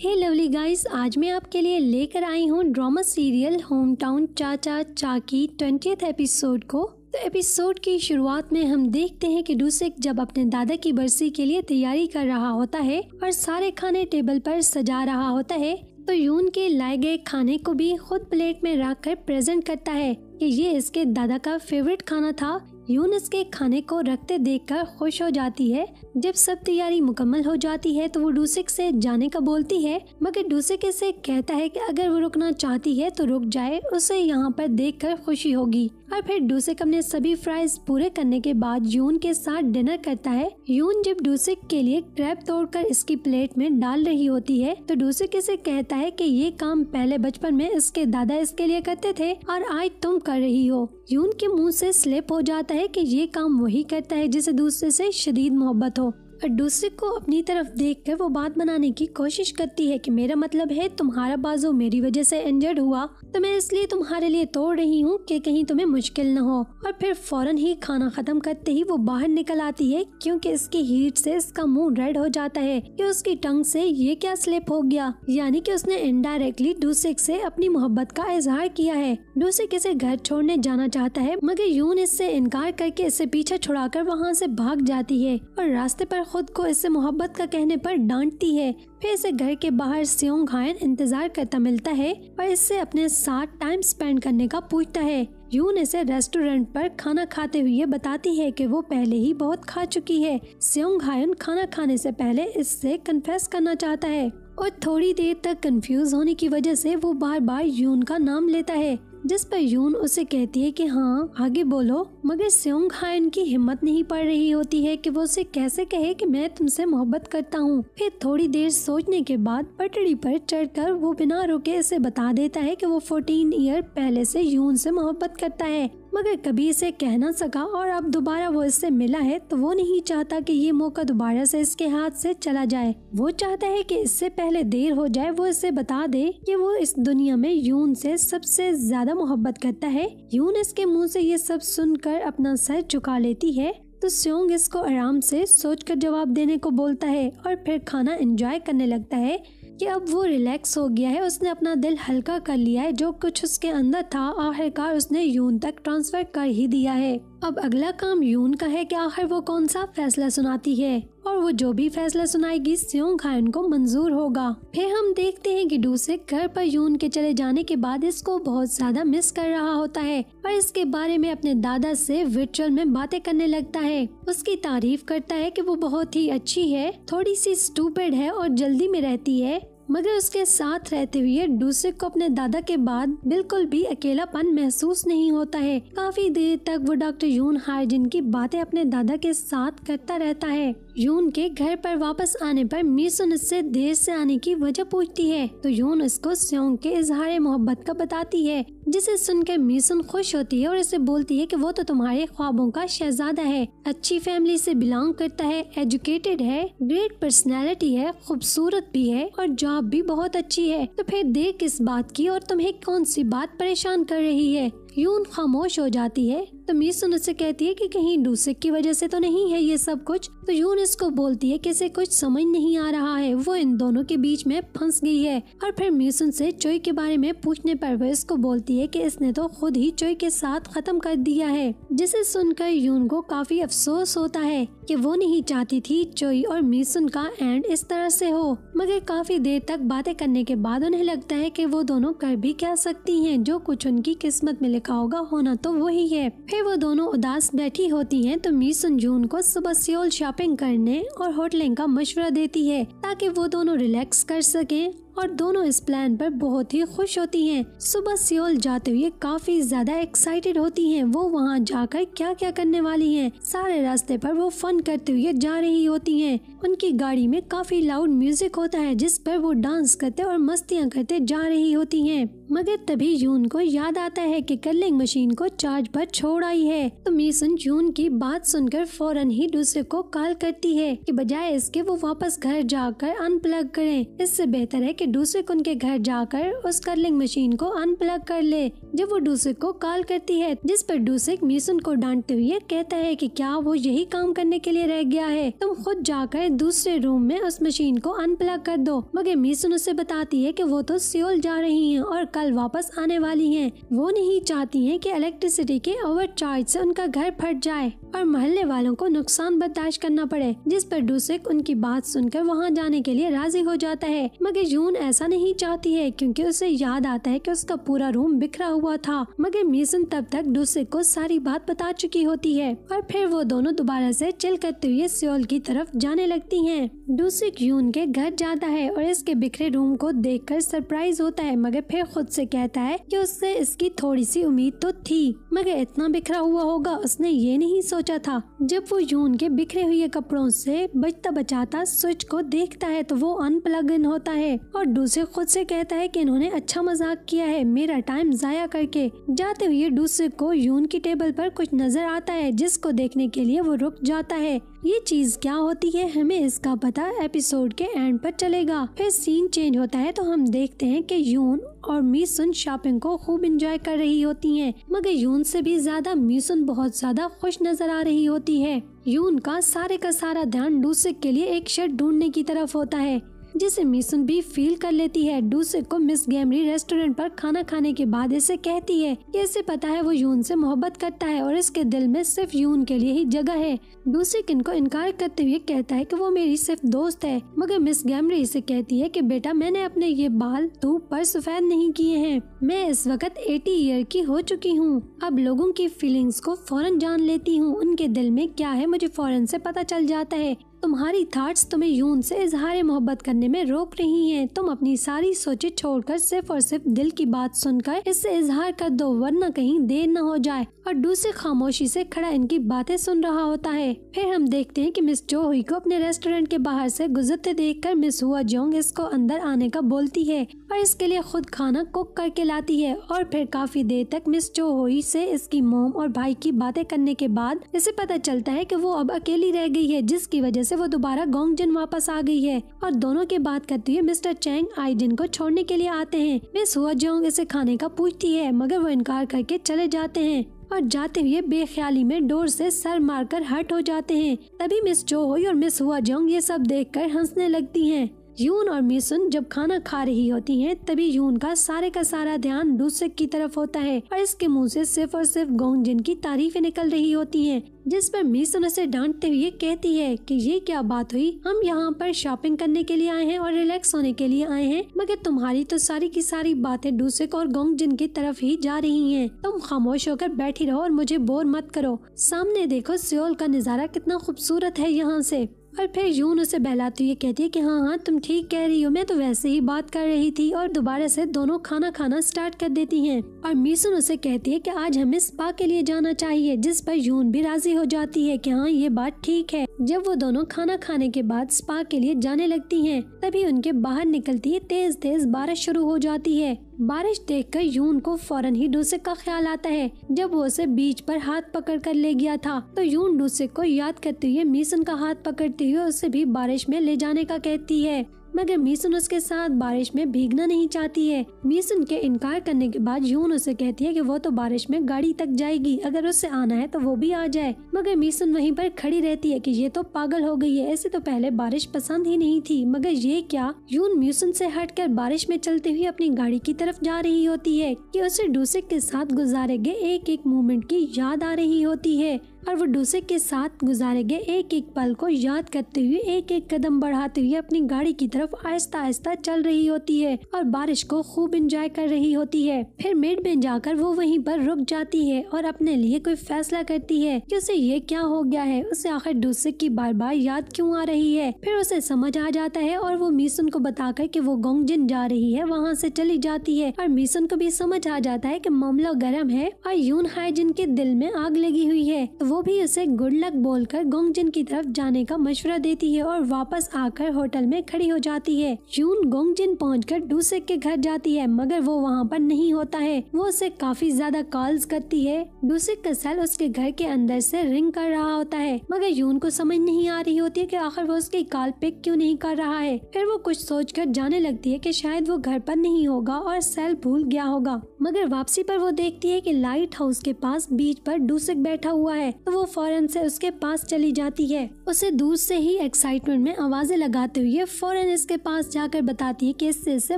हे lovely guys, आज मैं आपके लिए लेकर आई हूँ ड्रामा सीरियल होम टाउन चाचा चाकी 20th एपिसोड को। तो एपिसोड की शुरुआत में हम देखते हैं कि डूसिक जब अपने दादा की बरसी के लिए तैयारी कर रहा होता है और सारे खाने टेबल पर सजा रहा होता है, तो यून के लाए गए खाने को भी खुद प्लेट में रखकर प्रेजेंट करता है कि ये इसके दादा का फेवरेट खाना था। यून इसके खाने को रखते देखकर खुश हो जाती है। जब सब तैयारी मुकम्मल हो जाती है तो वो डूसिक से जाने का बोलती है, मगर डूसिक इसे कहता है कि अगर वो रुकना चाहती है तो रुक जाए, उसे यहाँ पर देखकर खुशी होगी। और फिर डूसिक अपने सभी फ्राइज पूरे करने के बाद यून के साथ डिनर करता है। यून जब डूसिक के लिए क्रैब तोड़कर इसकी प्लेट में डाल रही होती है तो डूसिक इसे कहता है कि ये काम पहले बचपन में इसके दादा इसके लिए करते थे और आज तुम कर रही हो। यून के मुंह से स्लिप हो जाता है कि ये काम वही करता है जिसे दूसरे से शदीद मोहब्बत हो। और डूसिक को अपनी तरफ देखकर वो बात बनाने की कोशिश करती है कि मेरा मतलब है तुम्हारा बाजू मेरी वजह से इंजर्ड हुआ, तो मैं इसलिए तुम्हारे लिए तोड़ रही हूँ कि कहीं तुम्हें मुश्किल न हो। और फिर फौरन ही खाना खत्म करते ही वो बाहर निकल आती है, क्योंकि इसकी हीट से इसका मुंह रेड हो जाता है कि उसकी टंग से ये क्या स्लिप हो गया, यानी कि उसने इनडायरेक्टली डूसिक से अपनी मोहब्बत का इजहार किया है। डूसिक इसे घर छोड़ने जाना चाहता है, मगर यून इससे इनकार करके इसे पीछे छुड़ाकर वहाँ से भाग जाती है और रास्ते पर खुद को इससे मोहब्बत का कहने पर डांटती है। फिर इसे घर के बाहर सियोंग हायन इंतजार करता मिलता है और इससे अपने साथ टाइम स्पेंड करने का पूछता है। यून इसे रेस्टोरेंट पर खाना खाते हुए बताती है कि वो पहले ही बहुत खा चुकी है। सियोंग हायन खाना खाने से पहले इससे कन्फेस करना चाहता है और थोड़ी देर तक कंफ्यूज होने की वजह से वो बार बार यून का नाम लेता है, जिस पर यून उसे कहती है कि हाँ आगे बोलो, मगर सियोंग हायन की हिम्मत नहीं पड़ रही होती है कि वो उसे कैसे कहे कि मैं तुमसे मोहब्बत करता हूँ। फिर थोड़ी देर सोचने के बाद पटड़ी पर चढ़कर वो बिना रुके इसे बता देता है कि वो 14 ईयर पहले से यून से मोहब्बत करता है, मगर कभी इसे कह ना सका और अब दोबारा वो इससे मिला है तो वो नहीं चाहता कि ये मौका दोबारा से इसके हाथ से चला जाए। वो चाहता है कि इससे पहले देर हो जाए वो इसे बता दे कि वो इस दुनिया में यून से सबसे ज्यादा मोहब्बत करता है। यून इसके मुंह से ये सब सुनकर अपना सर झुका लेती है, तो सियोंग इसको आराम से सोचकर जवाब देने को बोलता है और फिर खाना एंजॉय करने लगता है कि अब वो रिलैक्स हो गया है, उसने अपना दिल हल्का कर लिया है, जो कुछ उसके अंदर था आखिरकार उसने यून तक ट्रांसफर कर ही दिया है। अब अगला काम यून का है कि आखिर वो कौन सा फैसला सुनाती है, और वो जो भी फैसला सुनाएगी सियोंग हायन को मंजूर होगा। फिर हम देखते हैं कि डूसिक घर पर यून के चले जाने के बाद इसको बहुत ज्यादा मिस कर रहा होता है और इसके बारे में अपने दादा से वर्चुअल में बातें करने लगता है। उसकी तारीफ करता है कि वो बहुत ही अच्छी है, थोड़ी सी स्टूपिड है और जल्दी में रहती है, मगर उसके साथ रहते हुए डूसिक को अपने दादा के बाद बिल्कुल भी अकेलापन महसूस नहीं होता है। काफी देर तक वो डॉक्टर यून हायजिन की बातें अपने दादा के साथ करता रहता है। यून के घर पर वापस आने पर मीसुन इससे देर से आने की वजह पूछती है, तो यून इसको सियोंग के इजहार मोहब्बत का बताती है, जिसे सुनकर मीसुन खुश होती है और इसे बोलती है कि वो तो तुम्हारे ख्वाबों का शहजादा है, अच्छी फैमिली से बिलोंग करता है, एजुकेटेड है, ग्रेट पर्सनैलिटी है, खूबसूरत भी है और जॉब भी बहुत अच्छी है, तो फिर देर किस बात की और तुम्हें कौन सी बात परेशान कर रही है। यून खामोश हो जाती है, तो मीसुन उससे कहती है कि कहीं डूसिक की वजह से तो नहीं है ये सब कुछ। तो यून इसको बोलती है कि इसे कुछ समझ नहीं आ रहा है, वो इन दोनों के बीच में फंस गई है। और फिर मीसुन से चोई के बारे में पूछने पर वो इसको बोलती है कि इसने तो खुद ही चोई के साथ खत्म कर दिया है, जिसे सुनकर यून को काफी अफसोस होता है कि वो नहीं चाहती थी चोई और मीसुन का एंड इस तरह से हो। मगर काफी देर तक बातें करने के बाद उन्हें लगता है कि वो दोनों कर भी क्या सकती हैं, जो कुछ उनकी किस्मत में लिखा होगा होना तो वही है। फिर वो दोनों उदास बैठी होती हैं, तो मीसुन यून को सुबह सियोल शॉपिंग करने और होटलिंग का मशवरा देती है ताकि वो दोनों रिलैक्स कर सकें, और दोनों इस प्लान पर बहुत ही खुश होती हैं। सुबह सियोल जाते हुए काफी ज्यादा एक्साइटेड होती हैं, वो वहां जाकर क्या क्या करने वाली हैं। सारे रास्ते पर वो फन करते हुए जा रही होती हैं। उनकी गाड़ी में काफी लाउड म्यूजिक होता है, जिस पर वो डांस करते और मस्तियां करते जा रही होती हैं। मगर तभी यून को याद आता है कि कर्लिंग मशीन को चार्ज पर छोड़ आई है, तो मीसुन यून की बात सुनकर फौरन ही दूसरे को कॉल करती है कि बजाय इसके वो वापस घर जाकर अनप्लग करें। इससे बेहतर है कि कि डूसिक उनके घर जाकर उस कर्लिंग मशीन को अनप्लग कर ले। जब वो डूसिक को कॉल करती है, जिस पर डूसिक मीसन को डांटते हुए कहता है कि क्या वो यही काम करने के लिए रह गया है, तुम खुद जाकर दूसरे रूम में उस मशीन को अनप्लग कर दो। मगर मीसन उसे बताती है कि वो तो सियोल जा रही हैं और कल वापस आने वाली हैं। वो नहीं चाहती हैं कि इलेक्ट्रिसिटी के ओवरचार्ज से उनका घर फट जाए और मोहल्ले वालों को नुकसान बर्दाश्त करना पड़े। जिस पर डूसिक उनकी बात सुनकर वहां जाने के लिए राजी हो जाता है। मगर यून ऐसा नहीं चाहती है क्योंकि उसे याद आता है कि उसका पूरा रूम बिखरा हुआ था। मगर मीसन तब तक डूसिक को सारी बात बता चुकी होती है और फिर वो दोनों दोबारा से चिल करते हुए सियोल की तरफ जाने लगती हैं। डूसिक यून के घर जाता है और इसके बिखरे रूम को देखकर सरप्राइज होता है, मगर फिर खुद से कहता है कि उससे इसकी थोड़ी सी उम्मीद तो थी, मगर इतना बिखरा हुआ होगा उसने ये नहीं सोचा था। जब वो यून के बिखरे हुए कपड़ों से बचता बचाता स्विच को देखता है तो वो अनप्लग इन होता है और डूसिक खुद से कहता है कि इन्होंने अच्छा मजाक किया है मेरा टाइम जाया करके। जाते हुए डूसिक को यून की टेबल पर कुछ नजर आता है, जिसको देखने के लिए वो रुक जाता है। ये चीज क्या होती है हमें इसका पता एपिसोड के एंड पर चलेगा। फिर सीन चेंज होता है तो हम देखते हैं कि यून और मीसन शॉपिंग को खूब एंजॉय कर रही होती हैं, मगर यून से भी ज्यादा मीसन बहुत ज्यादा खुश नजर आ रही होती है। यून का सारा ध्यान डूसिक के लिए एक शर्ट ढूंढने की तरफ होता है, जिसे मीसन भी फील कर लेती है। डूसिक को मिस गैमरी रेस्टोरेंट पर खाना खाने के बाद इसे कहती है कि इसे पता है वो यून से मोहब्बत करता है और इसके दिल में सिर्फ यून के लिए ही जगह है। डूसिक इनको इनकार करते हुए कहता है कि वो मेरी सिर्फ दोस्त है, मगर मिस गैमरी इसे कहती है कि बेटा मैंने अपने ये बाल धूप पर सफेद नहीं किए हैं, मैं इस वक्त 80 ईयर की हो चुकी हूँ, अब लोगों की फीलिंग्स को फौरन जान लेती हूँ, उनके दिल में क्या है मुझे फौरन से पता चल जाता है। तुम्हारी थॉट्स तुम्हें यून से इजहार मोहब्बत करने में रोक रही हैं। तुम अपनी सारी सोचें छोड़कर सिर्फ और सिर्फ दिल की बात सुनकर इससे इजहार कर दो, वरना कहीं देर न हो जाए। और डूसिक खामोशी से खड़ा इनकी बातें सुन रहा होता है। फिर हम देखते हैं कि मिस जो हुई को अपने रेस्टोरेंट के बाहर से गुजरते देखकर मिस हुआ जोंग इसको अंदर आने का बोलती है और इसके लिए खुद खाना कुक करके लाती है। और फिर काफी देर तक मिस जो हुई से इसकी मोम और भाई की बातें करने के बाद इसे पता चलता है कि वो अब अकेली रह गई है, जिसकी वजह से वो दोबारा गोंगजिन वापस आ गई है। और दोनों के बात करते हुए मिस्टर चैंग आइजिन को छोड़ने के लिए आते हैं। मिस हुआ जोंग इसे खाने का पूछती है, मगर वो इनकार करके चले जाते हैं और जाते हुए बेख्याली में डोर से सर मारकर हट हो जाते हैं। तभी मिस जो हुई और मिस हुआ जोंग ये सब देखकर हंसने लगती हैं। यून और मीसन जब खाना खा रही होती हैं, तभी यून का सारा ध्यान डूसिक की तरफ होता है और इसके मुंह से सिर्फ और सिर्फ गोंगजिन की तारीफें निकल रही होती हैं, जिस पर मीसन उसे डांटते हुए कहती है कि ये क्या बात हुई, हम यहाँ पर शॉपिंग करने के लिए आए हैं और रिलैक्स होने के लिए आए हैं, मगर तुम्हारी तो सारी की सारी बातें डूसिक और गोंगजिन की तरफ ही जा रही हैं। तुम खामोश होकर बैठी रहो और मुझे बोर मत करो। सामने देखो सियोल का नजारा कितना खूबसूरत है यहाँ से। और फिर यून उसे बहलाती हुई कहती है कि हाँ तुम ठीक कह रही हो, मैं तो वैसे ही बात कर रही थी। और दोबारा से दोनों खाना खाना स्टार्ट कर देती हैं। और मीसन उसे कहती है कि आज हमें स्पा के लिए जाना चाहिए, जिस पर यून भी राजी हो जाती है कि हाँ ये बात ठीक है। जब वो दोनों खाना खाने के बाद स्पा के लिए जाने लगती हैं, तभी उनके बाहर निकलती है तेज तेज बारिश शुरू हो जाती है। बारिश देखकर यून को फौरन ही डूसिक का ख्याल आता है। जब वो उसे बीच पर हाथ पकड़ कर ले गया था, तो यून डूसिक को याद करते हुए मीसन का हाथ पकड़ते हुए उसे भी बारिश में ले जाने का कहती है, मगर मीसन उसके साथ बारिश में भीगना नहीं चाहती है। मीसन के इनकार करने के बाद यून उसे कहती है कि वो तो बारिश में गाड़ी तक जाएगी, अगर उससे आना है तो वो भी आ जाए। मगर मीसन वहीं पर खड़ी रहती है कि ये तो पागल हो गई है, ऐसे तो पहले बारिश पसंद ही नहीं थी। मगर ये क्या, यून मीसन से हटकर बारिश में चलते हुए अपनी गाड़ी की तरफ जा रही होती है कि उसे डूसिक के साथ गुजारे गए एक एक मोमेंट की याद आ रही होती है। और वो डूसिक के साथ गुजारे गए एक एक पल को याद करते हुए एक एक कदम बढ़ाते हुए अपनी गाड़ी की तरफ आहिस्ता आहिस्ता चल रही होती है और बारिश को खूब एंजॉय कर रही होती है। फिर मिड में जाकर वो वहीं पर रुक जाती है और अपने लिए कोई फैसला करती है कि उसे ये क्या हो गया है, उसे आखिर डूसिक की बार बार याद क्यों आ रही है। फिर उसे समझ आ जाता है और वो मीसन को बताकर कि वो गोंगजिन जा रही है वहाँ से चली जाती है। और मीसन को भी समझ आ जाता है कि मामला गर्म है और यून हाइजिन के दिल में आग लगी हुई है, तो वो भी उसे गुड लक बोलकर गोंगजिन की तरफ जाने का मशवरा देती है और वापस आकर होटल में खड़ी हो जाती है। यून गोंगजिन पहुंचकर डूसिक के घर जाती है, मगर वो वहाँ पर नहीं होता है। वो उसे काफी ज्यादा कॉल्स करती है। डूसिक का सेल उसके घर के अंदर से रिंग कर रहा होता है, मगर यून को समझ नहीं आ रही होती है कि आखिर वो उसकी कॉल पिक क्यों नहीं कर रहा है। फिर वो कुछ सोचकर जाने लगती है कि शायद वो घर पर नहीं होगा और सेल भूल गया होगा। मगर वापसी पर वो देखती है कि लाइट हाउस के पास बीच पर डूसिक बैठा हुआ है, तो वो फौरन से उसके पास चली जाती है। उसे दूर से ही एक्साइटमेंट में आवाजें लगाते हुए फौरन इसके पास जाकर बताती है कि इससे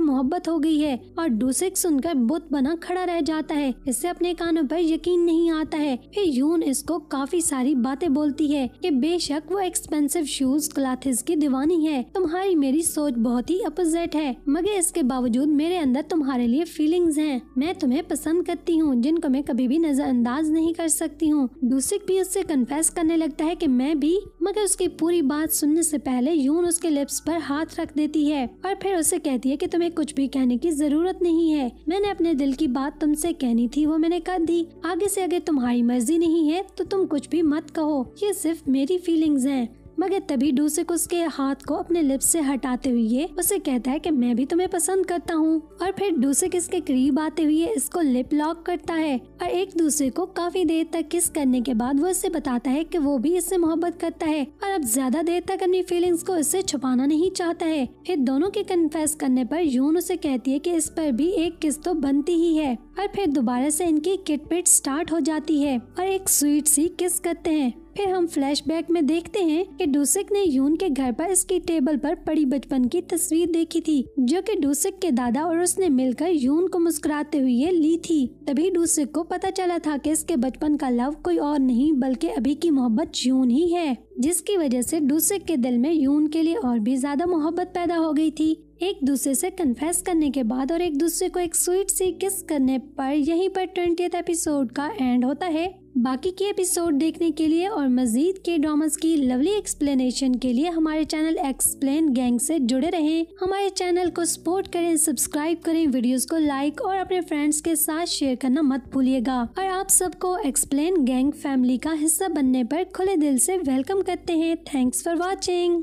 मोहब्बत हो गई है। और डूसिक सुनकर बुत बना खड़ा रह जाता है। इससे अपने कानों पर यकीन नहीं आता है। फिर यून इसको काफी सारी बातें बोलती है कि बेशक वो एक्सपेंसिव शूज क्लॉथ्स की दीवानी है, तुम्हारी मेरी सोच बहुत ही अपोजिट है, मगर इसके बावजूद मेरे अंदर तुम्हारे लिए फीलिंग्स हैं। मैं तुम्हें पसंद करती हूँ, जिनको मैं कभी भी नजरअंदाज नहीं कर सकती हूँ। डूसिक भी उससे कन्फेस करने लगता है कि मैं भी, मगर उसकी पूरी बात सुनने से पहले यून उसके लिप्स पर हाथ रख देती है और फिर उसे कहती है कि तुम्हें कुछ भी कहने की जरूरत नहीं है। मैंने अपने दिल की बात तुमसे कहनी थी, वो मैंने कर दी। आगे से अगर तुम्हारी मर्जी नहीं है तो तुम कुछ भी मत कहो, ये सिर्फ मेरी फीलिंग्स हैं। मगर तभी डूसिक उसके हाथ को अपने लिप्स से हटाते हुए उसे कहता है कि मैं भी तुम्हें पसंद करता हूँ। और फिर डूसिक इसके करीब आते हुए इसको लिप लॉक करता है और एक दूसरे को काफी देर तक किस करने के बाद वो इससे बताता है कि वो भी इससे मोहब्बत करता है और अब ज्यादा देर तक अपनी फीलिंग्स को इससे छुपाना नहीं चाहता है। फिर दोनों के कन्फेस करने पर यून उसे कहती है कि इस पर भी एक किस तो बनती ही है। और फिर दोबारा से इनकी किटपिट स्टार्ट हो जाती है और एक स्वीट सी किस करते हैं। फिर हम फ्लैशबैक में देखते हैं कि डूसिक ने यून के घर पर इसकी टेबल पर पड़ी बचपन की तस्वीर देखी थी, जो कि डूसिक के दादा और उसने मिलकर यून को मुस्कुराते हुए ली थी। तभी डूसिक को पता चला था कि इसके बचपन का लव कोई और नहीं बल्कि अभी की मोहब्बत यून ही है, जिसकी वजह से डूसिक के दिल में यून के लिए और भी ज्यादा मोहब्बत पैदा हो गई थी। एक दूसरे से कन्फेस करने के बाद और एक दूसरे को एक स्वीट सी किस करने पर यहीं पर 20th एपिसोड का एंड होता है। बाकी के एपिसोड देखने के लिए और मजीद के ड्रामास की लवली एक्सप्लेनेशन के लिए हमारे चैनल एक्सप्लेन गैंग से जुड़े रहें। हमारे चैनल को सपोर्ट करें, सब्सक्राइब करें, वीडियोस को लाइक और अपने फ्रेंड्स के साथ शेयर करना मत भूलिएगा। और आप सबको एक्सप्लेन गैंग फैमिली का हिस्सा बनने पर खुले दिल से वेलकम करते हैं। Thanks for watching.